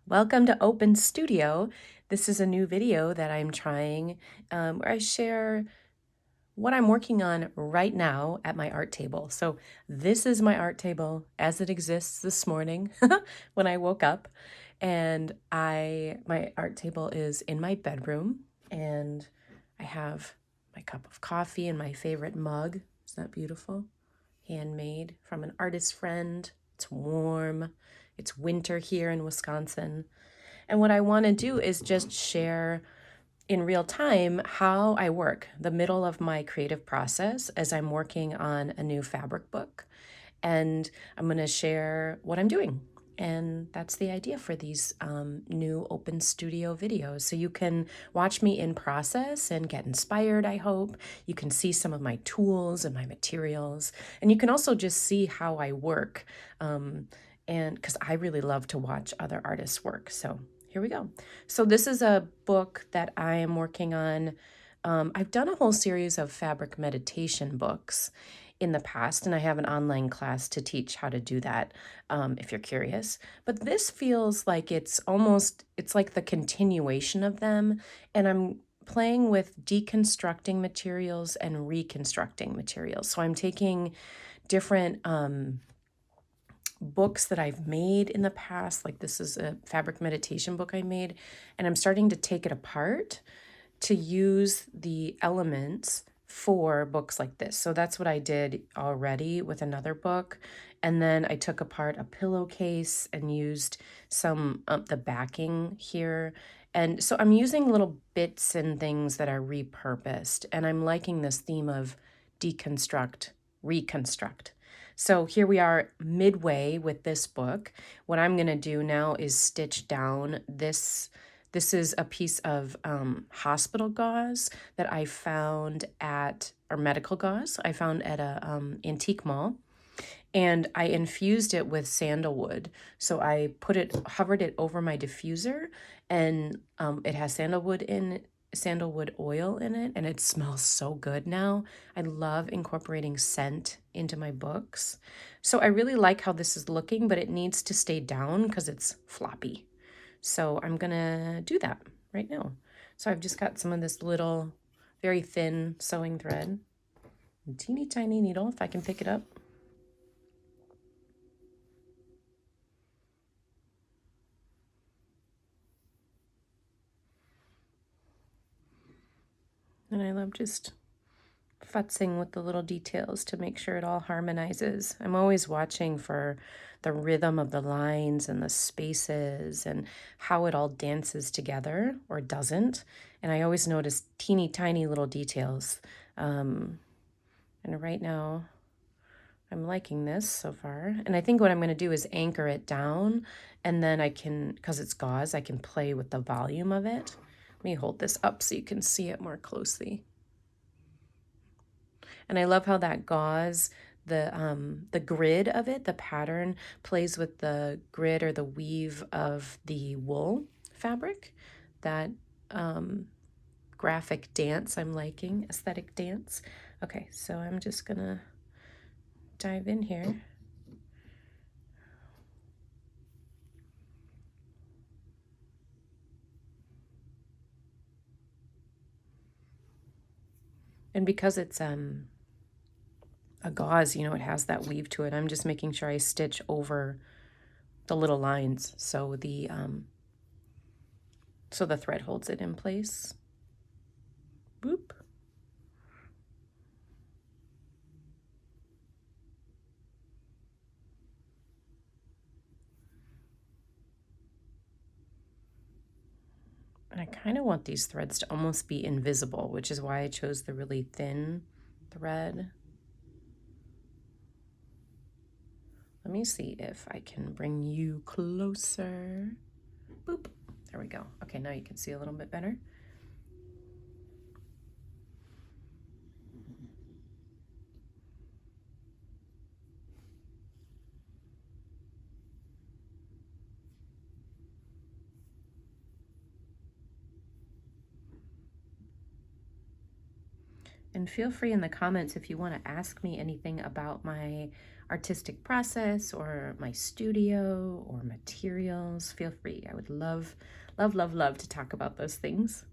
Welcome to Open Studio. This is a new video that I'm trying where I share what I'm working on right now at my art table. So this is my art table as it exists this morning when I woke up. And my art table is in my bedroom, and I have my cup of coffee and my favorite mug. Isn't that beautiful? Handmade from an artist friend. It's warm. It's winter here in Wisconsin. And what I want to do is just share in real time how I work, the middle of my creative process as I'm working on a new fabric book. And I'm going to share what I'm doing. And that's the idea for these new open studio videos. So you can watch me in process and get inspired, I hope. You can see some of my tools and my materials. And you can also just see how I work. And because I really love to watch other artists work. So here we go. So this is a book that I am working on. I've done a whole series of fabric meditation books in the past, and I have an online class to teach how to do that if you're curious. But this feels like it's like the continuation of them, and I'm playing with deconstructing materials and reconstructing materials. So I'm taking different books that I've made in the past, like this is a fabric meditation book I made, and I'm starting to take it apart to use the elements for books like this. So that's what I did already with another book. And then I took apart a pillowcase and used some of the backing here. And so I'm using little bits and things that are repurposed. And I'm liking this theme of deconstruct, reconstruct. So here we are midway with this book. What I'm going to do now is stitch down this. This is a piece of hospital gauze that I found or medical gauze I found at a antique mall. And I infused it with sandalwood. So I hovered it over my diffuser, and it has sandalwood oil in it, and it smells so good now. I love incorporating scent into my books. So I really like how this is looking, but it needs to stay down because it's floppy. So I'm gonna do that right now. So I've just got some of this little, very thin sewing thread, a teeny tiny needle if I can pick it up. And I love just futzing with the little details to make sure it all harmonizes. I'm always watching for the rhythm of the lines and the spaces and how it all dances together or doesn't. And I always notice teeny tiny little details. And right now, I'm liking this so far. And I think what I'm going to do is anchor it down, and then I can, because it's gauze, I can play with the volume of it. Let me hold this up so you can see it more closely. And I love how that gauze, the grid of it, the pattern plays with the grid or the weave of the wool fabric. That graphic dance I'm liking, aesthetic dance. Okay, so I'm just gonna dive in here. And because it's a gauze, it has that weave to it, I'm just making sure I stitch over the little lines so the thread holds it in place. Boop. And I kind of want these threads to almost be invisible, which is why I chose the really thin thread. Let me see if I can bring you closer. Boop. There we go. Okay, now you can see a little bit better. And feel free in the comments if you want to ask me anything about my artistic process or my studio or materials. Feel free. I would love, love, love, love to talk about those things.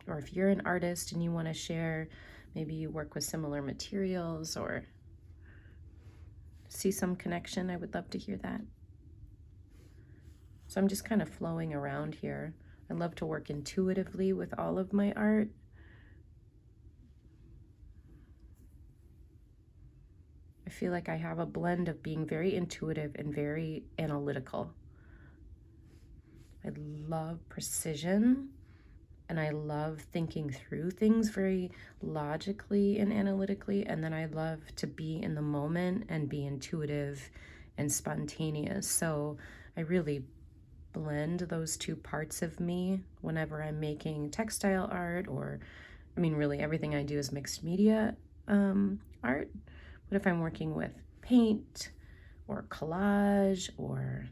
Or if you're an artist and you want to share, maybe you work with similar materials or see some connection, I would love to hear that. So I'm just kind of flowing around here. I love to work intuitively with all of my art. I feel like I have a blend of being very intuitive and very analytical. I love precision and I love thinking through things very logically and analytically. And then I love to be in the moment and be intuitive and spontaneous. So I really blend those two parts of me whenever I'm making textile art, or I mean, really everything I do is mixed media art. But if I'm working with paint or collage or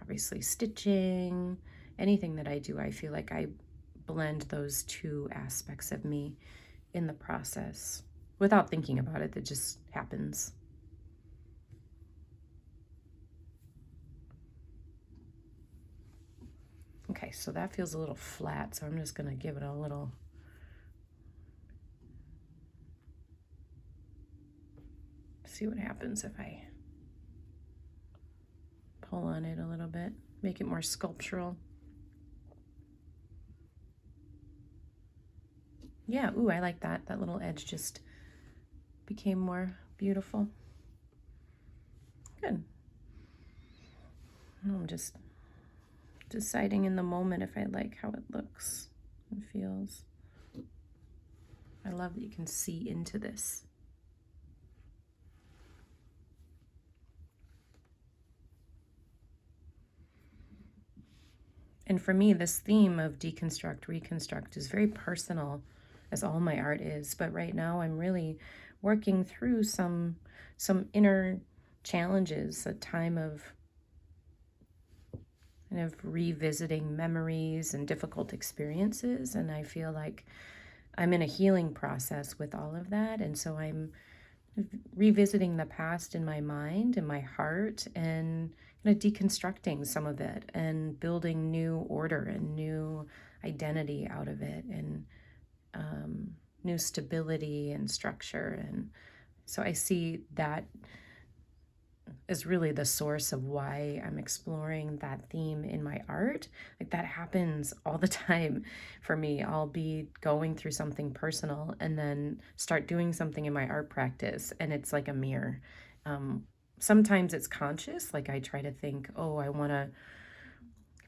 obviously stitching, anything that I do, I feel like I blend those two aspects of me in the process without thinking about it. It just happens. Okay, so that feels a little flat, so I'm just gonna give it a little see what happens if I pull on it a little bit, make it more sculptural. Yeah, ooh, I like that. That little edge just became more beautiful. Good. I'm just deciding in the moment if I like how it looks and feels. I love that you can see into this. And for me, this theme of deconstruct, reconstruct is very personal, as all my art is. But right now, I'm really working through some inner challenges, a time of kind of revisiting memories and difficult experiences. And I feel like I'm in a healing process with all of that. And so I'm revisiting the past in my mind and my heart and kind of deconstructing some of it and building new order and new identity out of it and new stability and structure. And so I see that is really the source of why I'm exploring that theme in my art. Like that happens all the time for me. I'll be going through something personal and then start doing something in my art practice, and it's like a mirror. Sometimes it's conscious, like I try to think, oh, I want to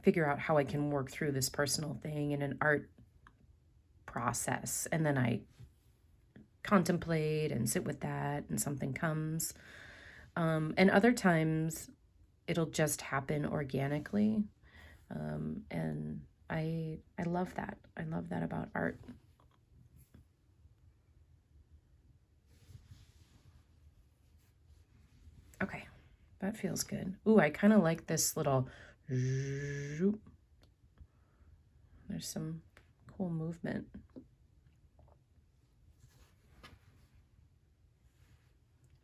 figure out how I can work through this personal thing in an art process, and then I contemplate and sit with that, and something comes. And other times it'll just happen organically. And I love that. I love that about art. Okay, that feels good. Ooh, I kind of like this little zoop. There's some cool movement.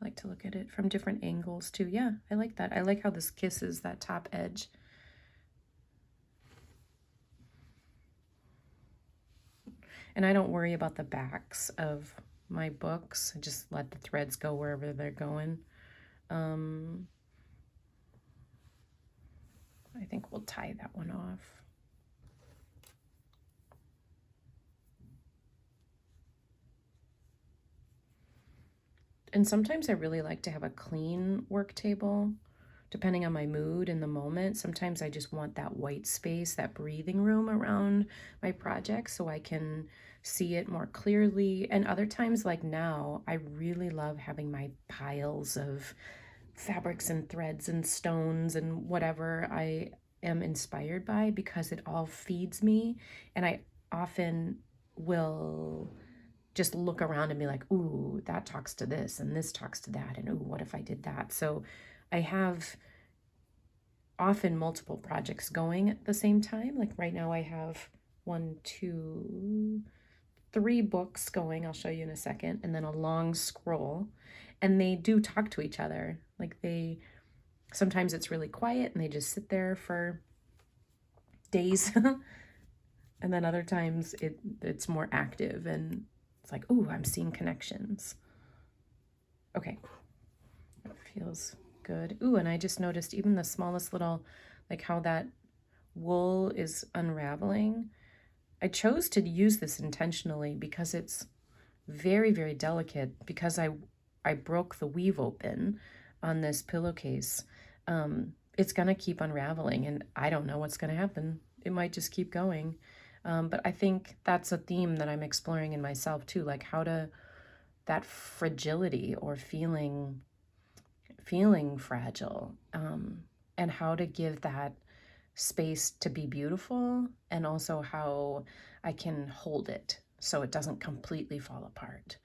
I like to look at it from different angles too. Yeah, I like that. I like how this kisses that top edge. And I don't worry about the backs of my books. I just let the threads go wherever they're going. I think we'll tie that one off. And sometimes I really like to have a clean work table, depending on my mood in the moment. Sometimes I just want that white space, that breathing room around my project so I can see it more clearly. And other times, like now, I really love having my piles of fabrics and threads and stones and whatever I am inspired by, because it all feeds me. And I often will just look around and be like, ooh, that talks to this and this talks to that. And ooh, what if I did that? So I have often multiple projects going at the same time. Like right now I have 1, 2, 3 books going, I'll show you in a second, and then a long scroll. And they do talk to each other. Like sometimes it's really quiet and they just sit there for days. And then other times it's more active and it's like, ooh, I'm seeing connections. Okay, that feels good. Ooh, and I just noticed even the smallest little, like how that wool is unraveling. I chose to use this intentionally because it's very, very delicate, because I broke the weave open on this pillowcase. It's gonna keep unraveling and I don't know what's gonna happen. It might just keep going. But I think that's a theme that I'm exploring in myself too, like that fragility or feeling fragile, and how to give that space to be beautiful, and also how I can hold it so it doesn't completely fall apart.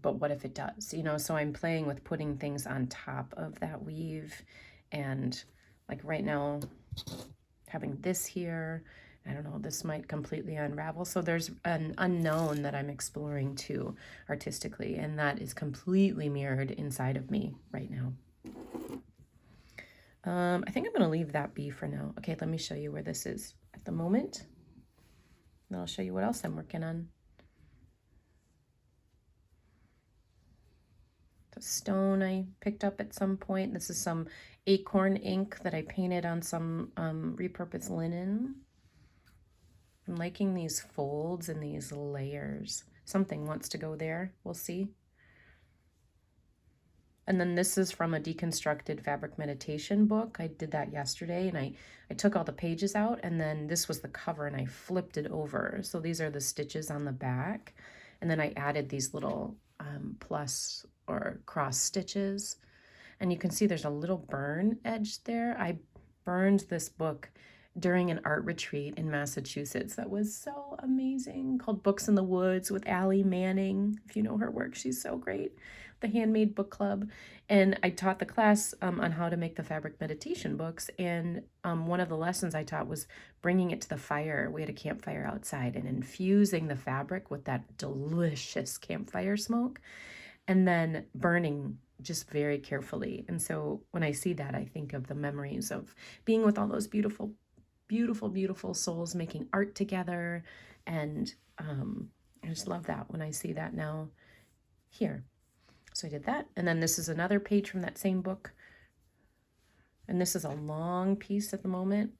But what if it does? So I'm playing with putting things on top of that weave, and like right now, having this here, I don't know, this might completely unravel. So there's an unknown that I'm exploring too artistically, and that is completely mirrored inside of me right now. I think I'm going to leave that be for now. Okay, let me show you where this is at the moment. And I'll show you what else I'm working on. The stone I picked up at some point. This is some acorn ink that I painted on some repurposed linen. I'm liking these folds and these layers. Something wants to go there. We'll see. And then this is from a Deconstructed Fabric Meditation book. I did that yesterday, and I took all the pages out, and then this was the cover, and I flipped it over. So these are the stitches on the back. And then I added these little plus or cross stitches. And you can see there's a little burn edge there. I burned this book during an art retreat in Massachusetts that was so amazing, called Books in the Woods with Allie Manning. If you know her work, she's so great. The Handmade Book Club. And I taught the class on how to make the fabric meditation books. And one of the lessons I taught was bringing it to the fire. We had a campfire outside, and infusing the fabric with that delicious campfire smoke, and then burning just very carefully. And so when I see that, I think of the memories of being with all those beautiful, beautiful, beautiful souls making art together. And I just love that when I see that now here. So I did that. And then this is another page from that same book. And this is a long piece at the moment.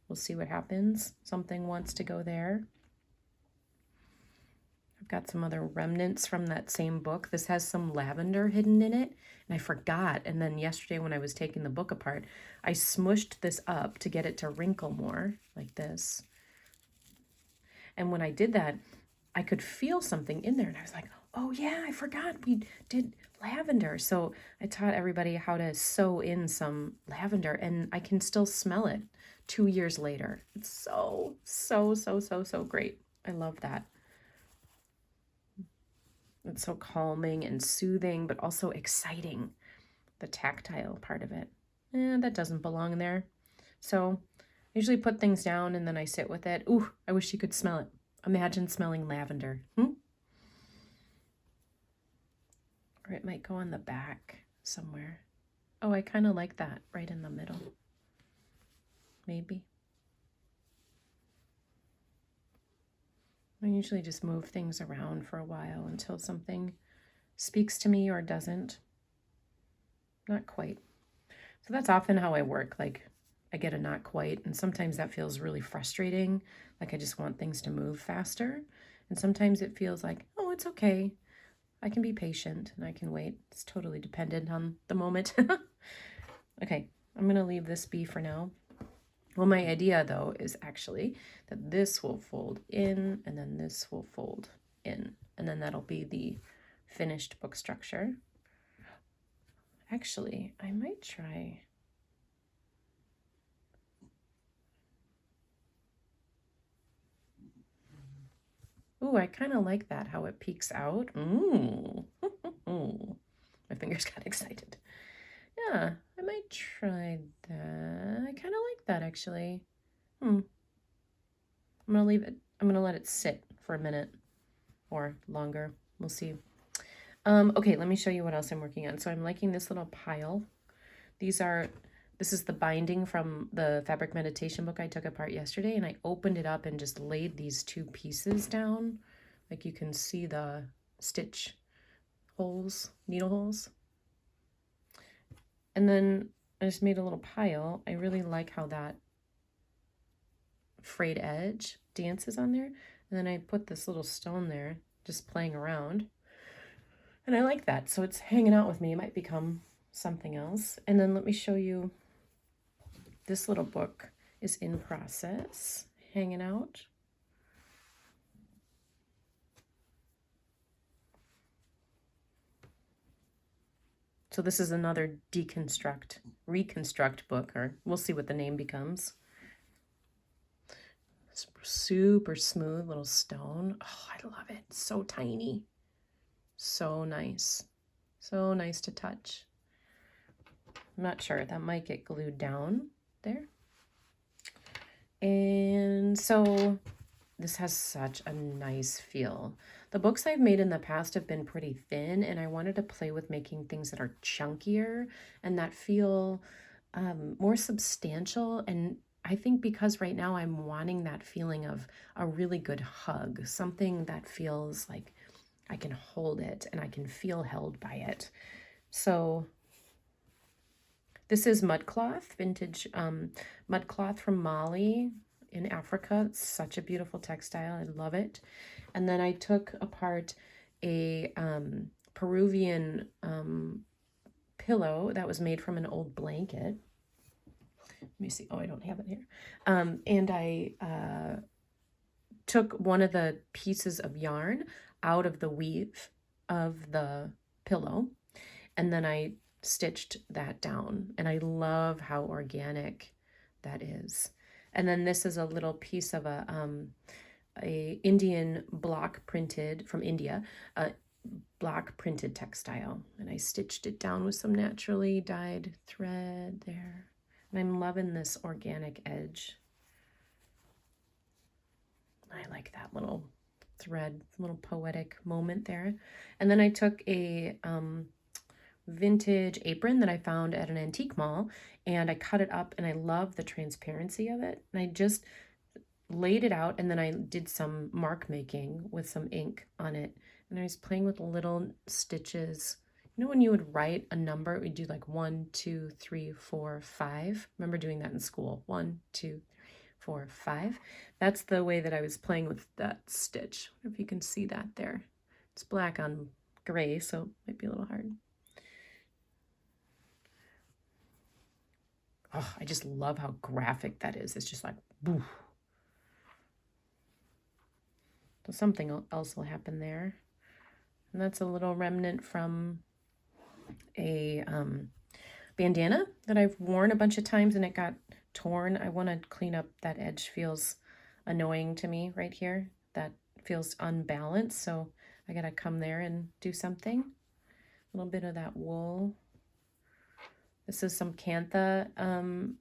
We'll see what happens. Something wants to go there. I've got some other remnants from that same book. This has some lavender hidden in it, and I forgot. And then yesterday when I was taking the book apart, I smushed this up to get it to wrinkle more, like this. And when I did that, I could feel something in there, and I was like, oh yeah, I forgot we did lavender. So I taught everybody how to sew in some lavender, and I can still smell it 2 years later. It's so, so, so, so, so great. I love that. It's so calming and soothing, but also exciting, the tactile part of it. That doesn't belong there. So I usually put things down and then I sit with it. Ooh, I wish you could smell it. Imagine smelling lavender. Or it might go on the back somewhere. Oh, I kind of like that right in the middle. Maybe. I usually just move things around for a while until something speaks to me or doesn't. Not quite. So that's often how I work. Like I get a not quite, and sometimes that feels really frustrating. Like I just want things to move faster. And sometimes it feels like, oh, it's okay. I can be patient and I can wait. It's totally dependent on the moment. Okay, I'm going to leave this be for now. Well, my idea, though, is actually that this will fold in, and then this will fold in, and then that'll be the finished book structure. Actually, I might try... Ooh, I kind of like that, how it peeks out. Ooh. My fingers got excited. Yeah, I might try that. I kind of like that actually. I'm gonna leave it. I'm gonna let it sit for a minute or longer. We'll see. Okay, let me show you what else I'm working on. So I'm liking this little pile. This is the binding from the fabric meditation book I took apart yesterday, and I opened it up and just laid these two pieces down. Like you can see the stitch holes, needle holes. And then I just made a little pile. I really like how that frayed edge dances on there. And then I put this little stone there, just playing around. And I like that. So it's hanging out with me. It might become something else. And then let me show you, this little book is in process, hanging out. So this is another Deconstruct, Reconstruct book, or we'll see what the name becomes. Super smooth little stone. Oh, I love it. So tiny. So nice. So nice to touch. I'm not sure. That might get glued down there. And so this has such a nice feel. The books I've made in the past have been pretty thin, and I wanted to play with making things that are chunkier and that feel more substantial. And I think because right now I'm wanting that feeling of a really good hug, something that feels like I can hold it and I can feel held by it. So this is mud cloth, vintage mud cloth from Mali in Africa. It's such a beautiful textile. I love it. And then I took apart a Peruvian pillow that was made from an old blanket. Let me see. Oh, I don't have it here. And I took one of the pieces of yarn out of the weave of the pillow, and then I stitched that down. And I love how organic that is. And then this is a little piece of a Indian block printed from India, block printed textile. And I stitched it down with some naturally dyed thread there. And I'm loving this organic edge. I like that little thread, little poetic moment there. And then I took a vintage apron that I found at an antique mall, and I cut it up, and I love the transparency of it. And I just laid it out, and then I did some mark making with some ink on it. And I was playing with little stitches. You know when you would write a number, we'd do like 1, 2, 3, 4, 5. Remember doing that in school. 1, 2, 4, 5. That's the way that I was playing with that stitch. I wonder if you can see that there. It's black on gray, so it might be a little hard. Oh, I just love how graphic that is. It's just like, boof. So something else will happen there. And that's a little remnant from a bandana that I've worn a bunch of times and it got torn. I want to clean up. That edge feels annoying to me right here. That feels unbalanced. So I got to come there and do something. A little bit of that wool. This is some Kantha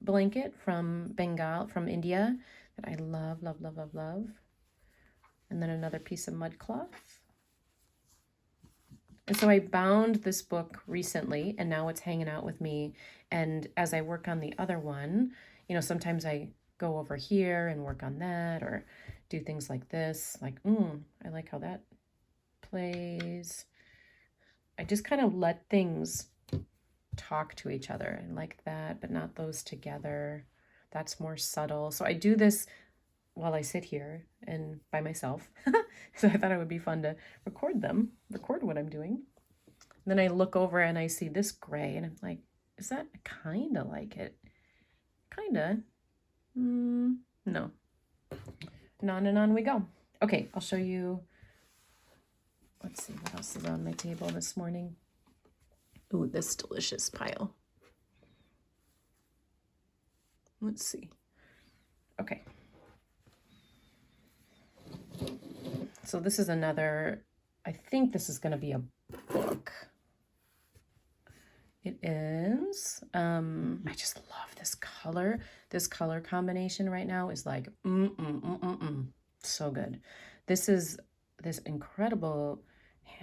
blanket from from India that I love, love, love, love, love. And then another piece of mud cloth. And so I bound this book recently, and now it's hanging out with me. And as I work on the other one, you know, sometimes I go over here and work on that or do things like this. Like, I like how that plays. I just kind of let things talk to each other. I like that, but not those together. That's more subtle. So I do this while I sit here and by myself. So I thought it would be fun to record what I'm doing. And then I look over and I see this gray and I'm like, is that kind of like it? Kind of. No. And on we go. Okay, I'll show you. Let's see what else is on my table this morning. Ooh, this delicious pile. Let's see. Okay. So this is another, I think this is going to be a book. It is, I just love this color. This color combination right now is like, so good. This is this incredible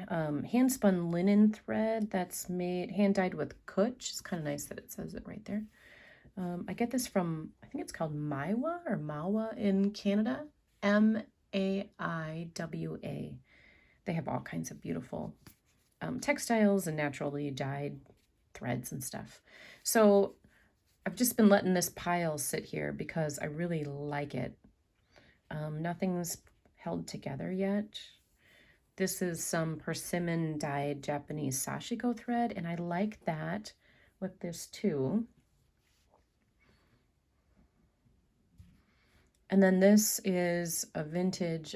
hand spun linen thread that's made, hand dyed with Kutch. It's kind of nice that it says it right there. I get this from, I think it's called Maiwa or Mawa in Canada. Maiwa. They have all kinds of beautiful textiles and naturally dyed threads and stuff. So I've just been letting this pile sit here because I really like it. Nothing's held together yet. This is some persimmon dyed Japanese sashiko thread, and I like that with this too. And then this is a vintage,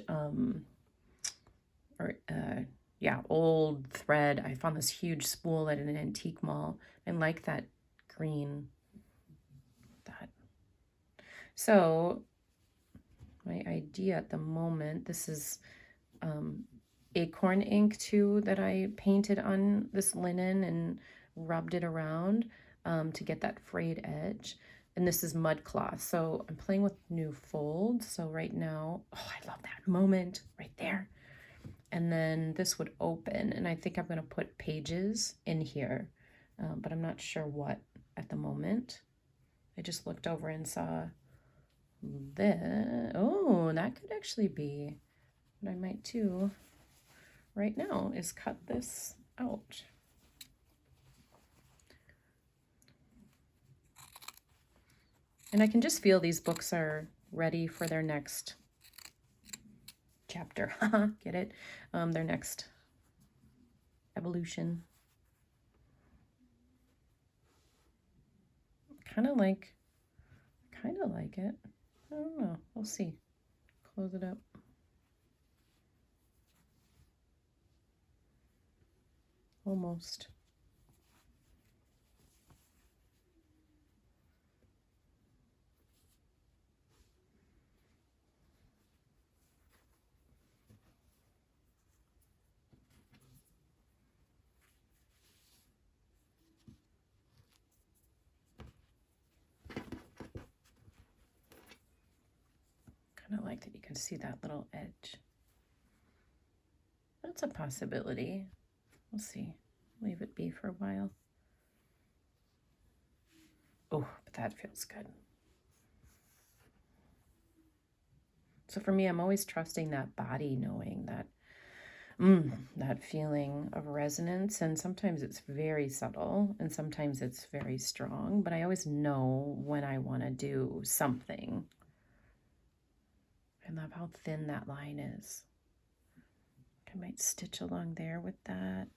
old thread. I found this huge spool at an antique mall. I like that green. So my idea at the moment, this is acorn ink too that I painted on this linen and rubbed it around to get that frayed edge. And this is mud cloth. So I'm playing with new folds. So right now, oh, I love that moment right there. And then this would open, and I think I'm going to put pages in here, but I'm not sure what at the moment. I just looked over and saw this. Oh, that could actually be what I might do right now is cut this out. And I can just feel these books are ready for their next chapter. Get it? Their next evolution. Kind of like it. I don't know. We'll see. Close it up. Almost. Kind of like that you can see that little edge. That's a possibility. We'll see. Leave it be for a while. Oh, but that feels good. So for me, I'm always trusting that body, knowing that that feeling of resonance. And sometimes it's very subtle and sometimes it's very strong, but I always know when I want to do something. I love how thin that line is. I might stitch along there with that.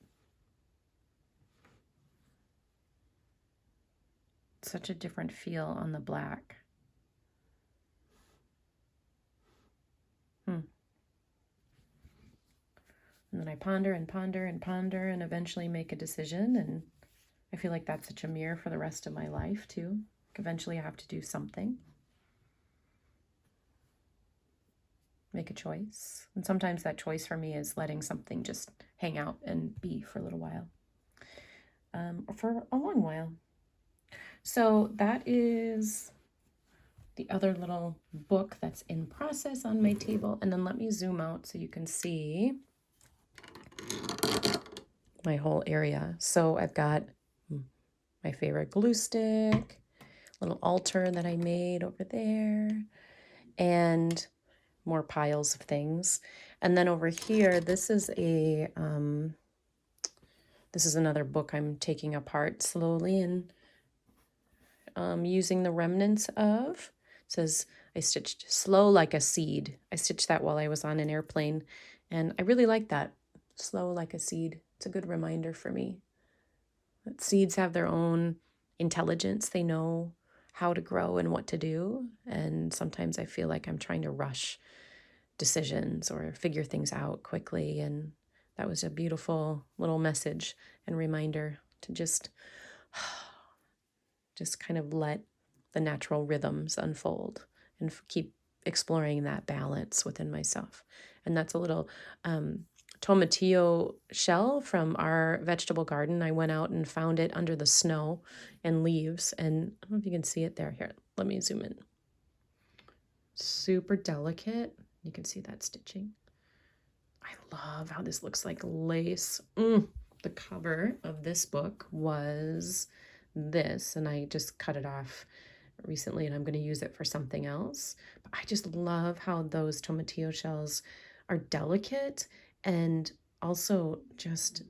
Such a different feel on the black. And then I ponder and ponder and ponder and eventually make a decision. And I feel like that's such a mirror for the rest of my life too. Eventually I have to do something. Make a choice. And sometimes that choice for me is letting something just hang out and be for a little while. Or for a long while. So that is the other little book that's in process on my table. And then let me zoom out so you can see my whole area. So I've got my favorite glue stick, little altar that I made over there, and more piles of things. And then over here, this is another book I'm taking apart slowly and using the remnants of. It says, I stitched slow like a seed. I stitched that while I was on an airplane, and I really like that. Slow like a seed. It's a good reminder for me that seeds have their own intelligence. They know how to grow and what to do. And sometimes I feel like I'm trying to rush decisions or figure things out quickly. And that was a beautiful little message and reminder to just kind of let the natural rhythms unfold and keep exploring that balance within myself. And that's a little tomatillo shell from our vegetable garden. I went out and found it under the snow and leaves. And I don't know if you can see it there. Here, let me zoom in. Super delicate. You can see that stitching. I love how this looks like lace. The cover of this book was this, and I just cut it off recently, and I'm going to use it for something else. But I just love how those tomatillo shells are delicate and also just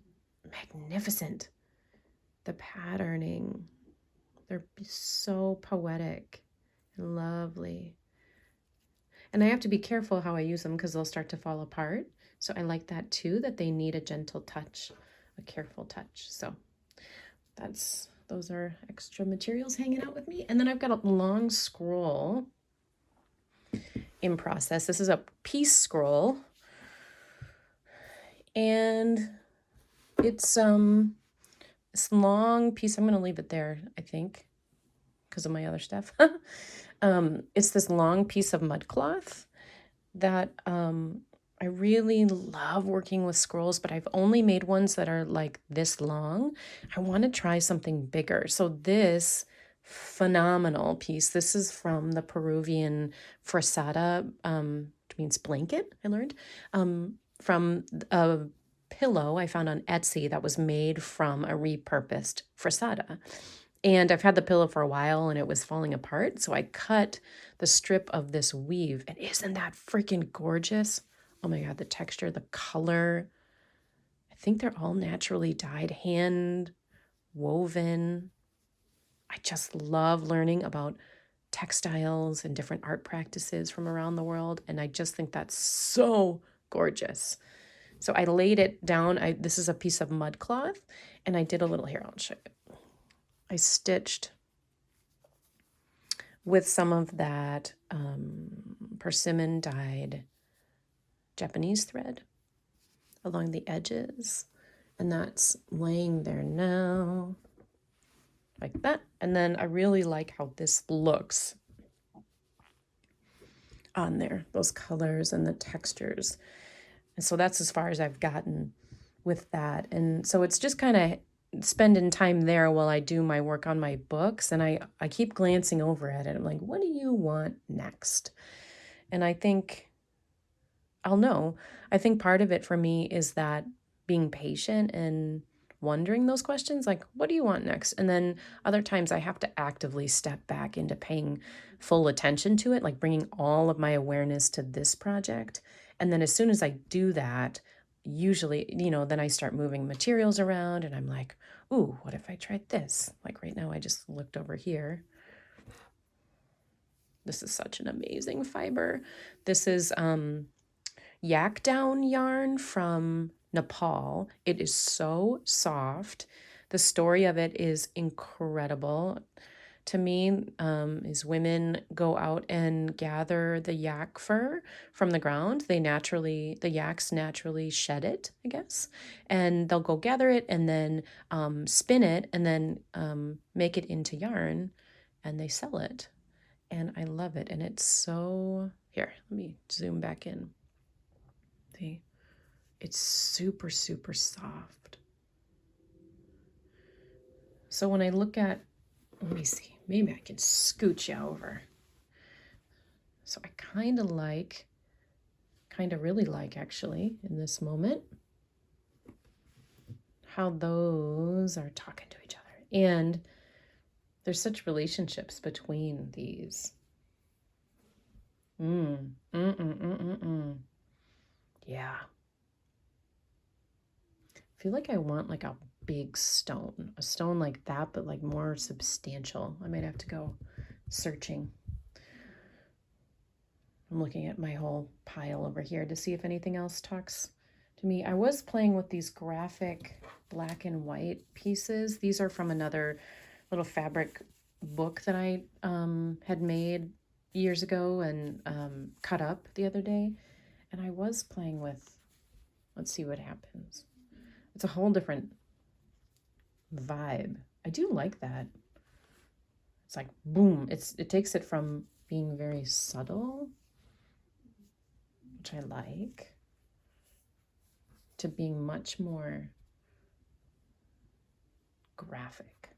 magnificent. The patterning, they're so poetic and lovely. And I have to be careful how I use them because they'll start to fall apart. So I like that too, that they need a gentle touch, a careful touch. So those are extra materials hanging out with me. And then I've got a long scroll in process. This is a piece scroll. And it's this long piece. I'm going to leave it there, I think, because of my other stuff. It's this long piece of mud cloth that I really love working with scrolls, but I've only made ones that are like this long. I want to try something bigger. So this phenomenal piece, this is from the Peruvian frazada, which means blanket, I learned, from a pillow I found on Etsy that was made from a repurposed frazada. And I've had the pillow for a while and it was falling apart. So I cut the strip of this weave. And isn't that freaking gorgeous? Oh my God, the texture, the color. I think they're all naturally dyed, hand woven. I just love learning about textiles and different art practices from around the world. And I just think that's so gorgeous. So I laid it down. This is a piece of mud cloth. And I did a little, here, I'll show you. I stitched with some of that persimmon dyed Japanese thread along the edges. And that's laying there now like that. And then I really like how this looks on there, those colors and the textures. And so that's as far as I've gotten with that. And so it's just kind of spending time there while I do my work on my books. And I keep glancing over at it. I'm like, what do you want next? And I think I'll know. I think part of it for me is that being patient and wondering those questions, like, what do you want next? And then other times I have to actively step back into paying full attention to it, like bringing all of my awareness to this project. And then as soon as I do that, usually, then I start moving materials around and I'm like, ooh, what if I tried this? Like right now, I just looked over here. This is such an amazing fiber. This is yak down yarn from Nepal. It is so soft. The story of it is incredible to me. Is women go out and gather the yak fur from the ground. The yaks naturally shed it, I guess, and they'll go gather it and then spin it and then make it into yarn, and they sell it. And I love it. And it's so, here, let me zoom back in. See, it's super, super soft. So when I look at, let me see, maybe I can scooch you over. So I kind of really like actually in this moment, how those are talking to each other. And there's such relationships between these. Yeah. I feel like I want like a big stone, a stone like that, but like more substantial. I might have to go searching. I'm looking at my whole pile over here to see if anything else talks to me. I was playing with these graphic black and white pieces. These are from another little fabric book that I had made years ago and cut up the other day. And I was playing with, let's see what happens. It's a whole different vibe. I do like that. It's like, boom. It takes it from being very subtle, which I like, to being much more graphic.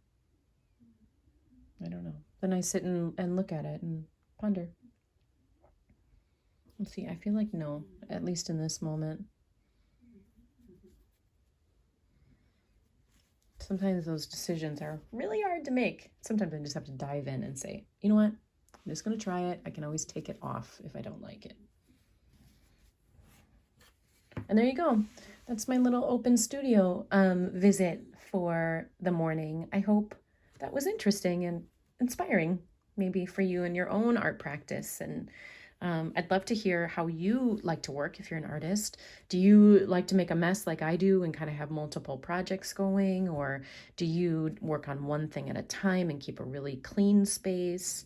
I don't know. Then I sit and look at it and ponder. Let's see, I feel like no, at least in this moment. Sometimes those decisions are really hard to make. Sometimes I just have to dive in and say, you know what? I'm just going to try it. I can always take it off if I don't like it. And there you go. That's my little open studio visit for the morning. I hope that was interesting and inspiring, maybe for you in your own art practice. And I'd love to hear how you like to work if you're an artist. Do you like to make a mess like I do and kind of have multiple projects going? Or do you work on one thing at a time and keep a really clean space?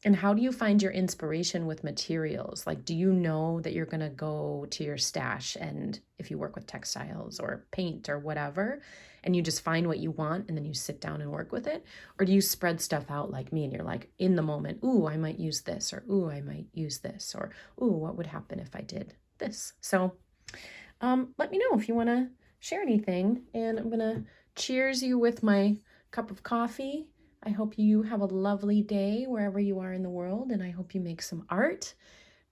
And how do you find your inspiration with materials? Like, do you know that you're going to go to your stash and if you work with textiles or paint or whatever, and you just find what you want and then you sit down and work with it? Or do you spread stuff out like me and you're like, in the moment, ooh, I might use this, or ooh, I might use this, or ooh, what would happen if I did this? So let me know if you want to share anything. And I'm going to cheers you with my cup of coffee. I hope you have a lovely day wherever you are in the world, and I hope you make some art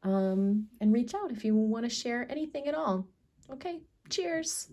and reach out if you want to share anything at all. Okay, cheers.